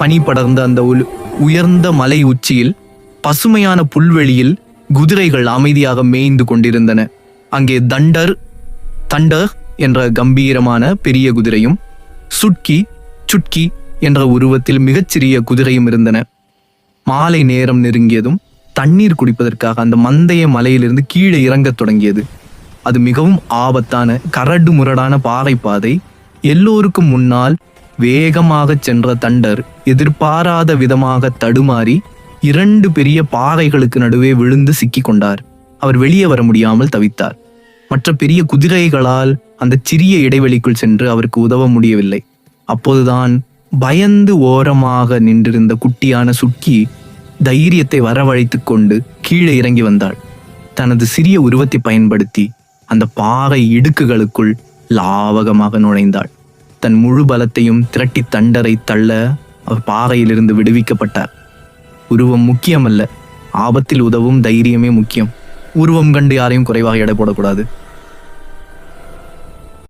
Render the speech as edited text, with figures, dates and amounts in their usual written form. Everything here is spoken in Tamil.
பனி படர்ந்த அந்த உயர்ந்த மலை உச்சியில் பசுமையான புல்வெளியில் குதிரைகள் அமைதியாக மேய்ந்து கொண்டிருந்தன. அங்கே தண்டர் என்ற கம்பீரமான பெரிய குதிரையும் சுட்கி என்ற உருவத்தில் மிகச்சிறிய குதிரையும் இருந்தன. மாலை நேரம் நெருங்கியதும் தண்ணீர் குடிப்பதற்காக அந்த மந்தைய மலையிலிருந்து கீழே இறங்கத் தொடங்கியது. அது மிகவும் ஆபத்தான கரடு முரடான பாறை பாதை. எல்லோருக்கும் முன்னால் வேகமாக சென்ற தண்டர் எதிர்பாராத விதமாக தடுமாறி 2 பெரிய பாறைகளுக்கு நடுவே விழுந்து சிக்கி கொண்டார். அவர் வெளியே வர முடியாமல் தவித்தார். மற்ற பெரிய குதிரைகளால் அந்த சிறிய இடைவெளிக்குள் சென்று அவருக்கு உதவ முடியவில்லை. அப்போதுதான் பயந்து ஓரமாக நின்றிருந்த குட்டியான சுட்கி தைரியத்தை வரவழைத்து கொண்டு கீழே இறங்கி வந்தாள். தனது சிறிய உருவத்தை பயன்படுத்தி அந்த பாறை இடுக்குகளுக்குள் லாவகமாக நுழைந்தாள். தன் முழு பலத்தையும் திரட்டி தண்டரை தள்ள அவர் பாறையிலிருந்து விடுவிக்கப்பட்டார். உருவம் முக்கியமல்ல, ஆபத்தில் உதவும் தைரியமே முக்கியம். உருவம் கண்டு யாரையும் குறைவாக எடை போடக்கூடாது.